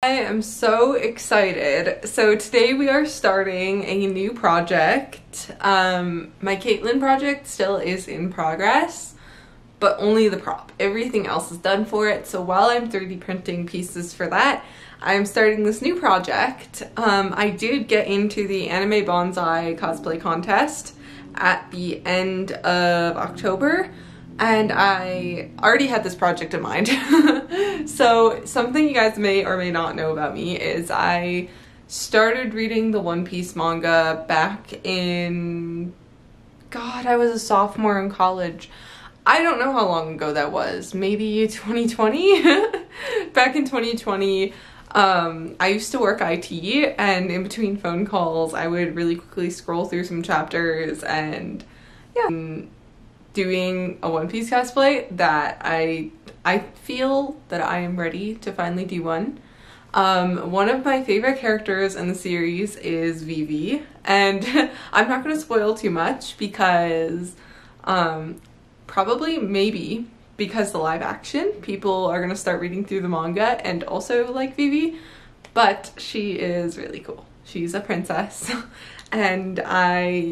I am so excited. So today we are starting a new project. My Caitlin project still is in progress, but only the prop. Everything else is done for it. So while I'm 3D printing pieces for that, I'm starting this new project. I did get into the Anime Bonsai cosplay contest at the end of October, and I already had this project in mind. So something you guys may or may not know about me is I started reading the One Piece manga back in, God, I was a sophomore in college. I don't know how long ago that was, maybe 2020? Back in 2020, I used to work IT, and in between phone calls I would really quickly scroll through some chapters and yeah, doing a One Piece cosplay that I feel that I am ready to finally do one. One of my favorite characters in the series is Vivi, and I'm not going to spoil too much because probably maybe because the live action people are going to start reading through the manga and also like Vivi, but she is really cool. She's a princess and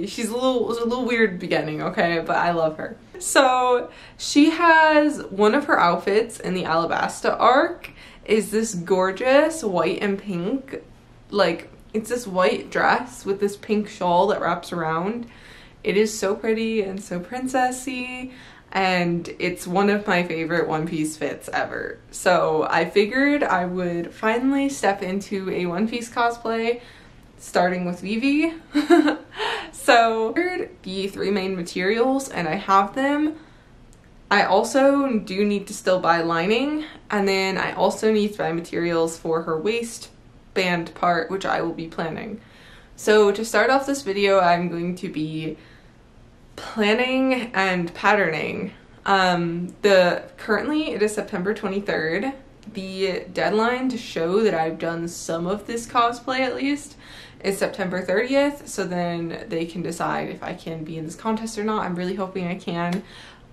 she's a little weird beginning, okay, but I love her. So she has one of her outfits in the Alabasta arc is this gorgeous white and pink, like it's this white dress with this pink shawl that wraps around. It is so pretty and so princessy, and it's one of my favorite One Piece fits ever. So I figured I would finally step into a One Piece cosplay, starting with Vivi. So the three main materials, and I have them. I also do need to still buy lining, and then I also need to buy materials for her waistband part, which I will be planning. So to start off this video, I'm going to be planning and patterning. Currently it is September 23rd. The deadline to show that I've done some of this cosplay at least is September 30th, so then they can decide if I can be in this contest or not. I'm really hoping I can.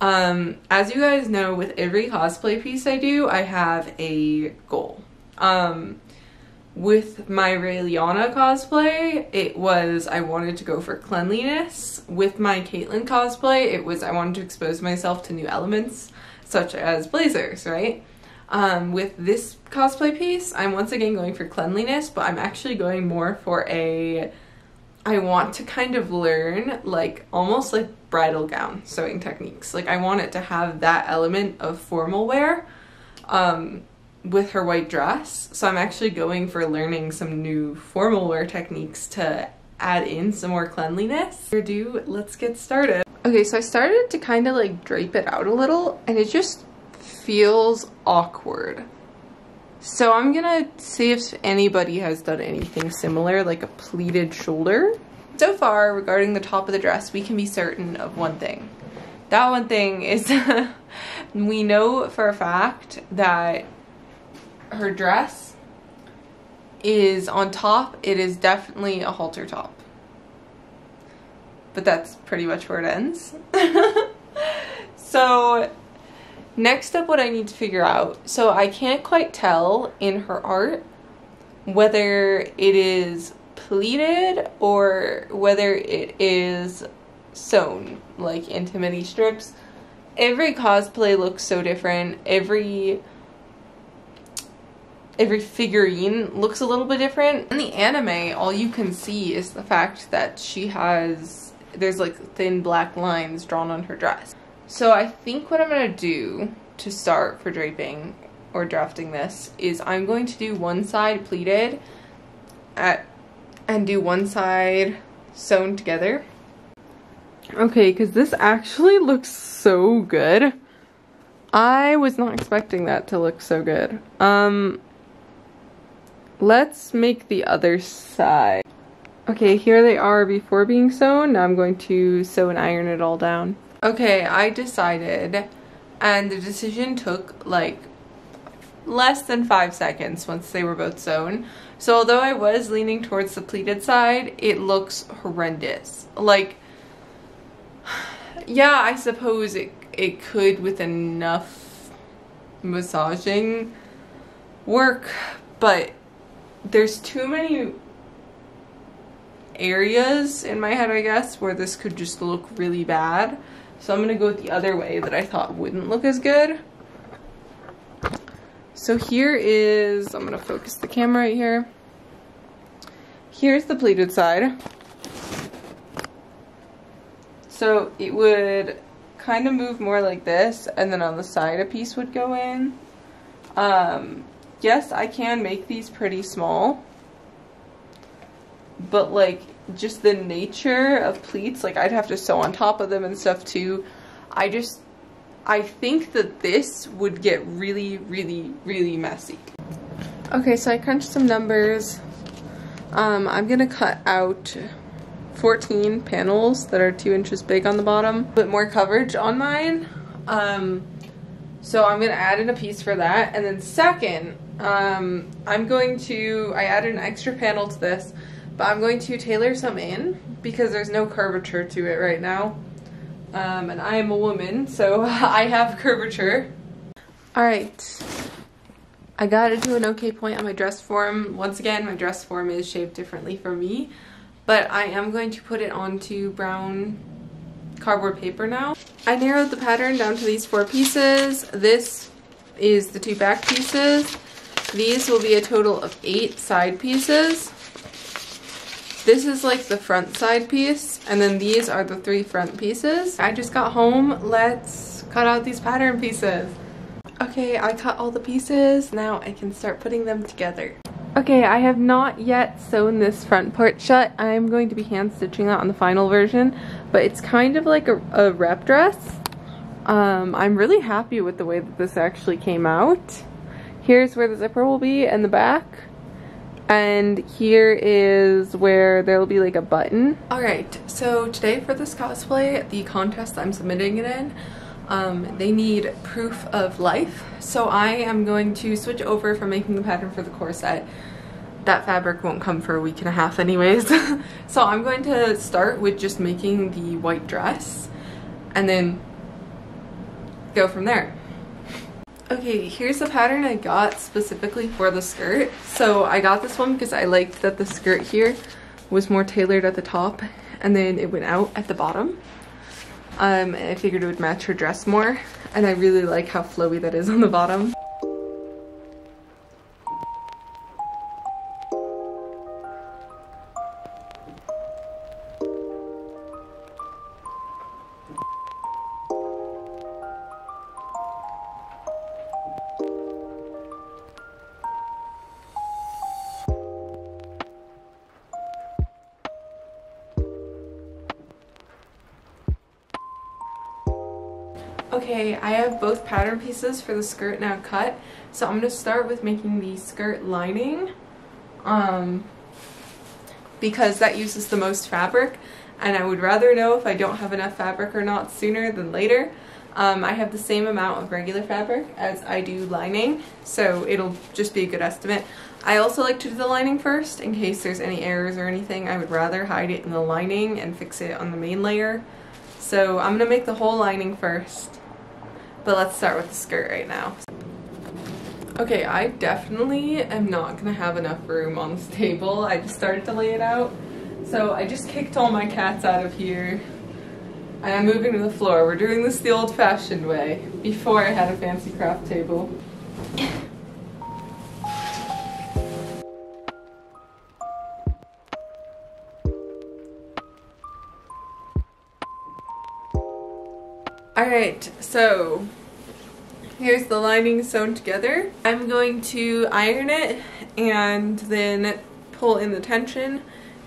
As you guys know, with every cosplay piece I do, I have a goal. With my Raeliana cosplay, it was I wanted to go for cleanliness. With my Caitlin cosplay, it was I wanted to expose myself to new elements, such as blazers, right? With this cosplay piece, I'm once again going for cleanliness, but I'm actually going more for I want to kind of learn, like, almost like bridal gown sewing techniques. Like, I want it to have that element of formal wear, with her white dress. So I'm actually going for learning some new formal wear techniques to add in some more cleanliness. Let's get started. Okay, so I started to kind of like drape it out a little, and it just feels awkward. So I'm gonna see if anybody has done anything similar, like a pleated shoulder. So far, regarding the top of the dress, we can be certain of one thing. That one thing is we know for a fact that her dress is on top. It is definitely a halter top. But that's pretty much where it ends. So next up, what I need to figure out, so I can't quite tell in her art whether it is pleated or whether it is sewn, like into mini strips. Every cosplay looks so different. Every figurine looks a little bit different. In the anime, all you can see is the fact that there's like thin black lines drawn on her dress. So I think what I'm gonna do to start for draping or drafting this is I'm going to do one side pleated and do one side sewn together. Okay, because this actually looks so good. I was not expecting that to look so good. Let's make the other side. Okay, here they are before being sewn. Now I'm going to sew and iron it all down. Okay, I decided, and the decision took like less than 5 seconds once they were both sewn. So although I was leaning towards the pleated side, it looks horrendous. Like, yeah, I suppose it could with enough massaging work, but there's too many areas in my head, I guess, where this could just look really bad. So I'm gonna go the other way that I thought wouldn't look as good. So here is, I'm gonna focus the camera right here. Here's the pleated side. So it would kind of move more like this, and then on the side a piece would go in. Yes, I can make these pretty small, but like just the nature of pleats, like I'd have to sew on top of them and stuff too. I think that this would get really, really, really messy. Okay, so I crunched some numbers. I'm gonna cut out 14 panels that are 2 inches big on the bottom. A bit more coverage on mine. So I'm gonna add in a piece for that. And then second, I added an extra panel to this, but I'm going to tailor some in because there's no curvature to it right now. And I am a woman, so I have curvature. All right, I got it to an okay point on my dress form. Once again, my dress form is shaped differently for me, but I am going to put it onto brown cardboard paper now. I narrowed the pattern down to these 4 pieces. This is the 2 back pieces. These will be a total of 8 side pieces. This is like the front side piece, and then these are the 3 front pieces. I just got home. Let's cut out these pattern pieces. Okay, I cut all the pieces. Now I can start putting them together. Okay, I have not yet sewn this front part shut. I'm going to be hand stitching that on the final version, but it's kind of like a rep dress. I'm really happy with the way that this actually came out. Here's where the zipper will be in the back. And here is where there will be like a button. Alright, so today for this cosplay, the contest I'm submitting it in, they need proof of life. So I am going to switch over from making the pattern for the corset. That fabric won't come for a week and a half anyways. So I'm going to start with just making the white dress and then go from there. Okay, here's the pattern I got specifically for the skirt. So I got this one because I liked that the skirt here was more tailored at the top and then it went out at the bottom. And I figured it would match her dress more, and I really like how flowy that is on the bottom. Okay, I have both pattern pieces for the skirt now cut, so I'm going to start with making the skirt lining because that uses the most fabric, and I would rather know if I don't have enough fabric or not sooner than later. I have the same amount of regular fabric as I do lining, so it'll just be a good estimate. I also like to do the lining first in case there's any errors or anything. I would rather hide it in the lining and fix it on the main layer. So I'm going to make the whole lining first. But let's start with the skirt right now. Okay, I definitely am not gonna have enough room on this table. I just started to lay it out. So I just kicked all my cats out of here. And I'm moving to the floor. We're doing this the old-fashioned way, before I had a fancy craft table. Alright, so here's the lining sewn together. I'm going to iron it and then pull in the tension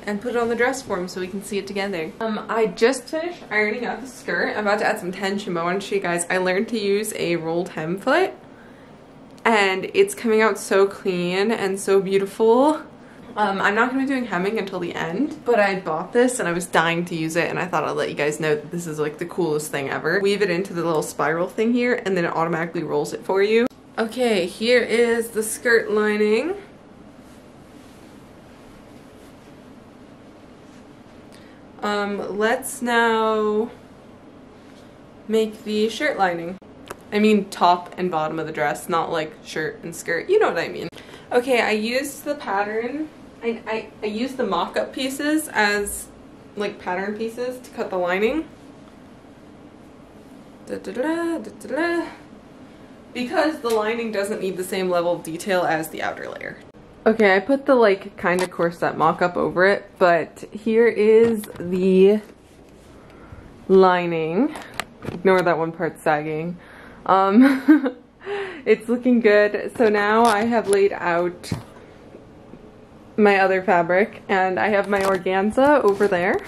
and put it on the dress form so we can see it together. I just finished ironing out the skirt. I'm about to add some tension, but I want to show you guys, I learned to use a rolled hem foot and it's coming out so clean and so beautiful. I'm not going to be doing hemming until the end, but I bought this and I was dying to use it, and I thought I'd let you guys know that this is like the coolest thing ever. Weave it into the little spiral thing here and then it automatically rolls it for you. Okay, here is the skirt lining. Let's now make the shirt lining. I mean top and bottom of the dress, not like shirt and skirt, you know what I mean. Okay, I used the pattern. I used the mock-up pieces as like pattern pieces to cut the lining. Because the lining doesn't need the same level of detail as the outer layer. Okay, I put the like kind of corset mock-up over it, but here is the lining. Ignore that one part sagging. It's looking good. So now I have laid out my other fabric and I have my organza over there.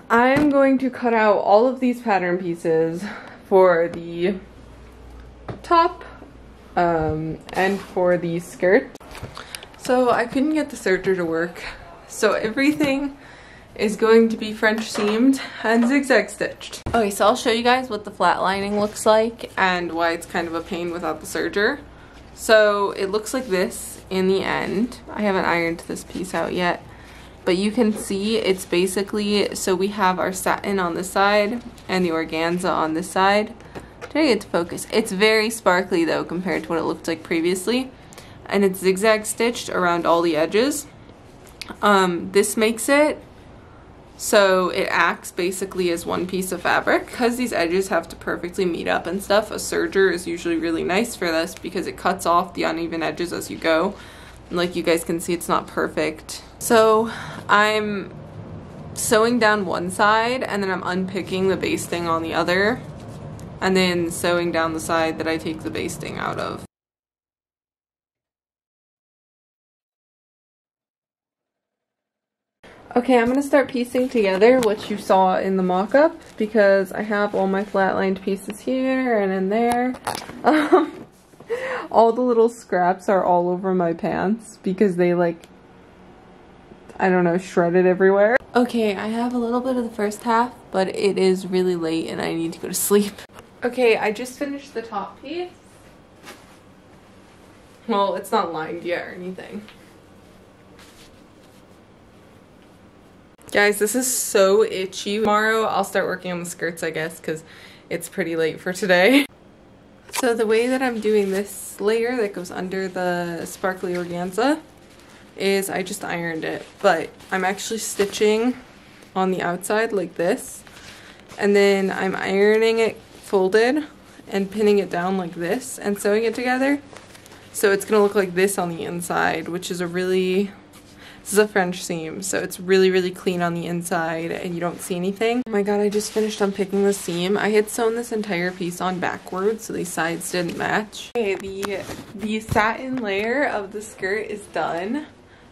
I'm going to cut out all of these pattern pieces for the top and for the skirt. So I couldn't get the serger to work, so everything is going to be French seamed and zigzag stitched. Okay, so I'll show you guys what the flat lining looks like and why it's kind of a pain without the serger. So it looks like this in the end. I haven't ironed this piece out yet, but you can see it's basically, so we have our satin on this side and the organza on this side. Did I get to focus? It's very sparkly though compared to what it looked like previously, and it's zigzag stitched around all the edges. This makes it so it acts basically as one piece of fabric. Because these edges have to perfectly meet up and stuff, a serger is usually really nice for this because it cuts off the uneven edges as you go. And like you guys can see, it's not perfect. So I'm sewing down one side and then I'm unpicking the basting on the other, and then sewing down the side that I take the basting out of. Okay, I'm going to start piecing together what you saw in the mock-up because I have all my flat-lined pieces here and in there. All the little scraps are all over my pants because they like, I don't know, shredded everywhere. Okay, I have a little bit of the first half, but it is really late and I need to go to sleep. Okay, I just finished the top piece. Well, it's not lined yet or anything. Guys, this is so itchy. Tomorrow I'll start working on the skirts, I guess, because it's pretty late for today. So the way that I'm doing this layer that goes under the sparkly organza is I just ironed it, but I'm actually stitching on the outside like this, and then I'm ironing it folded and pinning it down like this and sewing it together. So it's gonna look like this on the inside, which is this is a French seam, so it's really, really clean on the inside and you don't see anything. Oh my god, I just finished unpicking the seam. I had sewn this entire piece on backwards, so these sides didn't match. Okay, the satin layer of the skirt is done.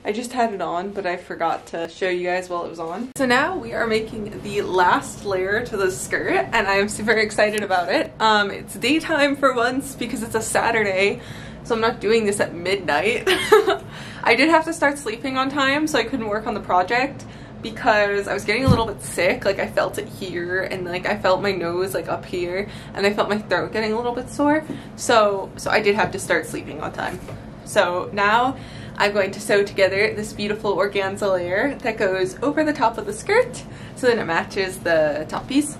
I just had it on, but I forgot to show you guys while it was on. So now we are making the last layer to the skirt, and I am super excited about it. It's daytime for once because it's a Saturday, so I'm not doing this at midnight. I did have to start sleeping on time, so I couldn't work on the project because I was getting a little bit sick. Like I felt it here, and like I felt my nose like up here, and I felt my throat getting a little bit sore. So I did have to start sleeping on time. So now I'm going to sew together this beautiful organza layer that goes over the top of the skirt so then it matches the top piece.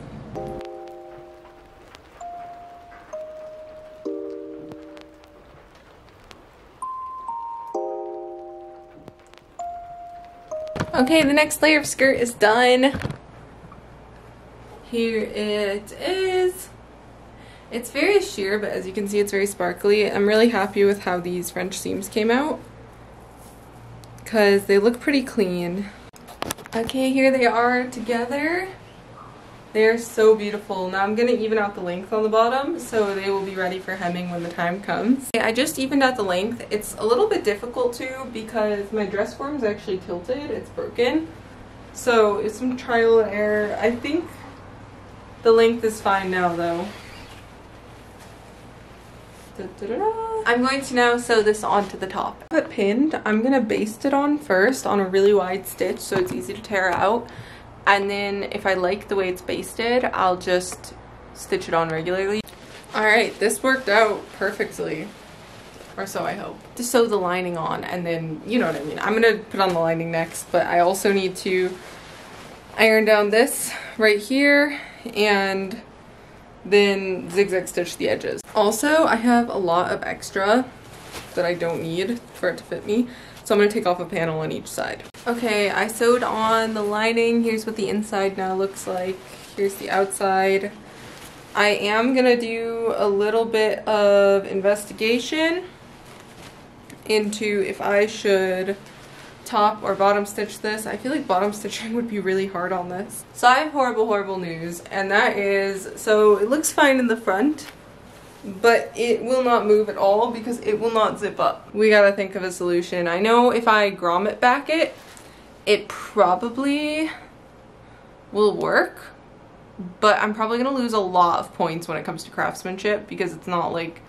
Okay, the next layer of skirt is done. Here it is. It's very sheer, but as you can see, it's very sparkly. I'm really happy with how these French seams came out because they look pretty clean. Okay, here they are together. They're so beautiful. Now I'm going to even out the length on the bottom so they will be ready for hemming when the time comes. Okay, I just evened out the length. It's a little bit difficult too because my dress form is actually tilted. It's broken. So it's some trial and error. I think the length is fine now though. I'm going to now sew this onto the top. I have it pinned. I'm going to baste it on first on a really wide stitch so it's easy to tear out. And then if I like the way it's basted, I'll just stitch it on regularly. Alright, this worked out perfectly. Or so I hope. To sew the lining on and then, you know what I mean. I'm going to put on the lining next, but I also need to iron down this right here and then zigzag stitch the edges. Also, I have a lot of extra that I don't need for it to fit me. So I'm going to take off a panel on each side. Okay, I sewed on the lining. Here's what the inside now looks like. Here's the outside. I am going to do a little bit of investigation into if I should top or bottom stitch this. I feel like bottom stitching would be really hard on this. So I have horrible news, and that is, so it looks fine in the front, but it will not move at all because it will not zip up. We gotta think of a solution. I know if I grommet back it probably will work, but I'm probably gonna lose a lot of points when it comes to craftsmanship because it's not like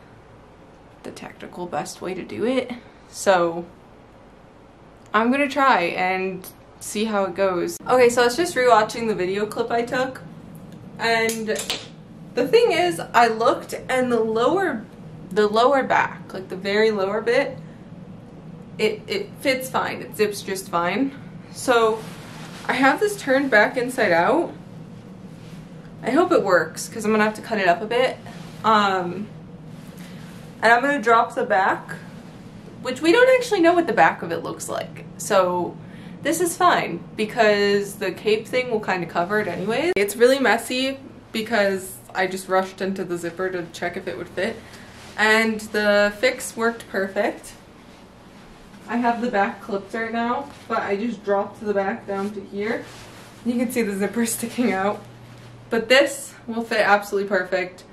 the technical best way to do it. So I'm gonna try and see how it goes. Okay, so I was just rewatching the video clip I took, and the thing is, I looked and the lower back, like the very lower bit, it fits fine. It zips just fine. So I have this turned back inside out. I hope it works because I'm gonna have to cut it up a bit. And I'm gonna drop the back, which we don't actually know what the back of it looks like. So this is fine because the cape thing will kind of cover it anyways. It's really messy because I just rushed into the zipper to check if it would fit. And the fix worked perfect. I have the back clipped right now, but I just dropped the back down to here. You can see the zipper sticking out. But this will fit absolutely perfect.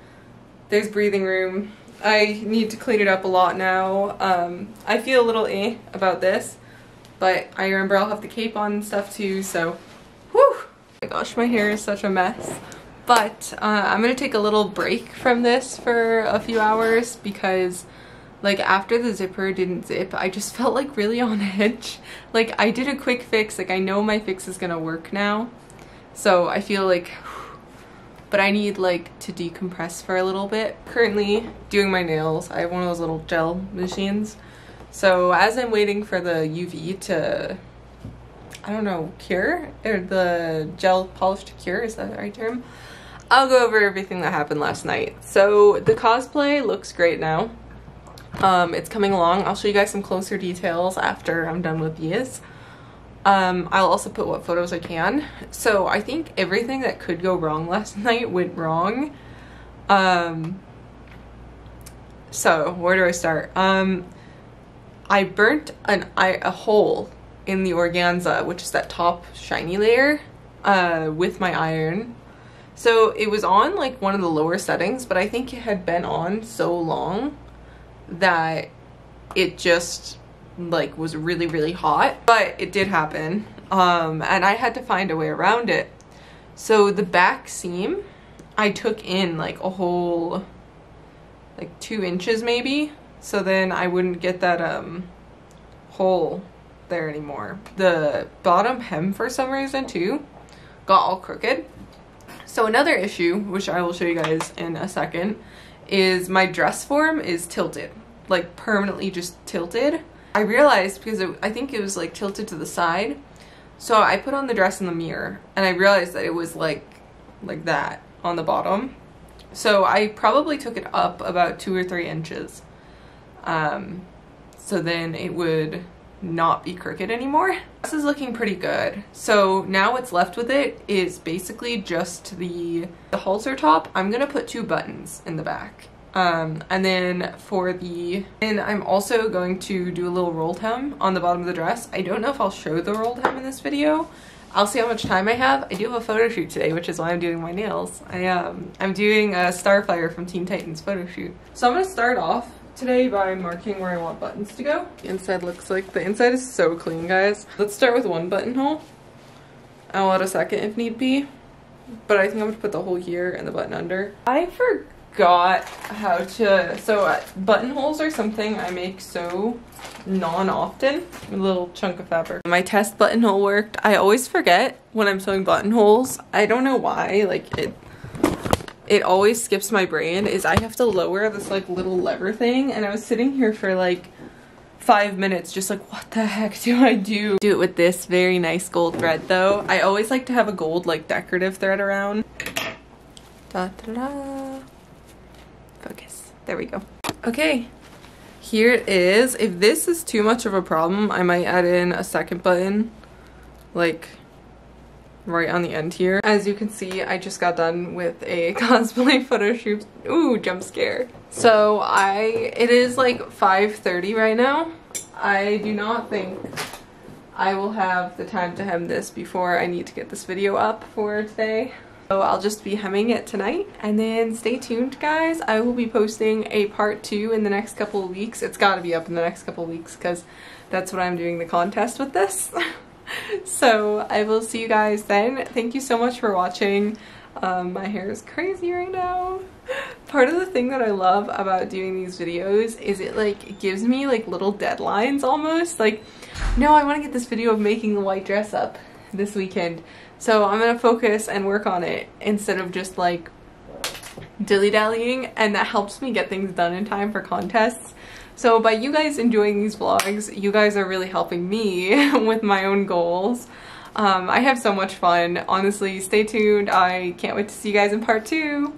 There's breathing room. I need to clean it up a lot now. I feel a little about this, but I remember I'll have the cape on and stuff too, so whew! Oh my gosh, my hair is such a mess. But I'm gonna take a little break from this for a few hours because like after the zipper didn't zip, I just felt like really on edge. Like I did a quick fix, like I know my fix is gonna work now. So I feel like, but I need like to decompress for a little bit. Currently doing my nails. I have one of those little gel machines. So as I'm waiting for the UV to, I don't know, cure, or the gel polish to cure, is that the right term? I'll go over everything that happened last night. So the cosplay looks great now. It's coming along. I'll show you guys some closer details after I'm done with these. I'll also put what photos I can. So I think everything that could go wrong last night went wrong. So where do I start? I burnt a hole in the organza, which is that top shiny layer, with my iron. So it was on like one of the lower settings, but I think it had been on so long that it just like was really hot. But it did happen, and I had to find a way around it. So the back seam, I took in like a whole like 2 inches maybe, so then I wouldn't get that hole there anymore. The bottom hem for some reason too got all crooked. So another issue, which I will show you guys in a second, is my dress form is tilted, like permanently just tilted. I realized because I think it was like tilted to the side. So I put on the dress in the mirror and I realized that it was like that on the bottom. So I probably took it up about 2 or 3 inches. So then it would not be crooked anymore. This is looking pretty good. So now what's left with it is basically just the halter top. I'm gonna put 2 buttons in the back. And then I'm also going to do a little rolled hem on the bottom of the dress. I don't know if I'll show the rolled hem in this video. I'll see how much time I have. I do have a photo shoot today, which is why I'm doing my nails. I'm doing a Starfire from Teen Titans photo shoot. So I'm gonna start off today by marking where I want buttons to go. The inside looks like, the inside is so clean, guys. Let's start with 1 buttonhole. I'll add a second if need be, but I think I'm gonna put the hole here and the button under. I forgot how to, so buttonholes are something I make so non-often. A little chunk of fabric. My test buttonhole worked. I always forget when I'm sewing buttonholes. I don't know why, like it always skips my brain, is I have to lower this like little lever thing, and I was sitting here for like 5 minutes just like, what the heck do I do? Do it with this very nice gold thread though. I always like to have a gold like decorative thread around. Da, da, da. Focus. There we go. Okay, Here it is. If this is too much of a problem, I might add in a second button, like right on the end here. As you can see, I just got done with a cosplay photo shoot. Ooh, jump scare. So it is like 5:30 right now. I do not think I will have the time to hem this before I need to get this video up for today. So I'll just be hemming it tonight, and then stay tuned guys. I will be posting a part 2 in the next couple of weeks. It's got to be up in the next couple of weeks because that's what I'm doing the contest with this. So I will see you guys then. Thank you so much for watching. My hair is crazy right now. Part of the thing that I love about doing these videos is it gives me like little deadlines almost. Like, no, I want to get this video of making the white dress up this weekend. So I'm gonna focus and work on it instead of just like dilly-dallying, and that helps me get things done in time for contests. So by you guys enjoying these vlogs, you guys are really helping me with my own goals. I have so much fun. Honestly, stay tuned. I can't wait to see you guys in part 2.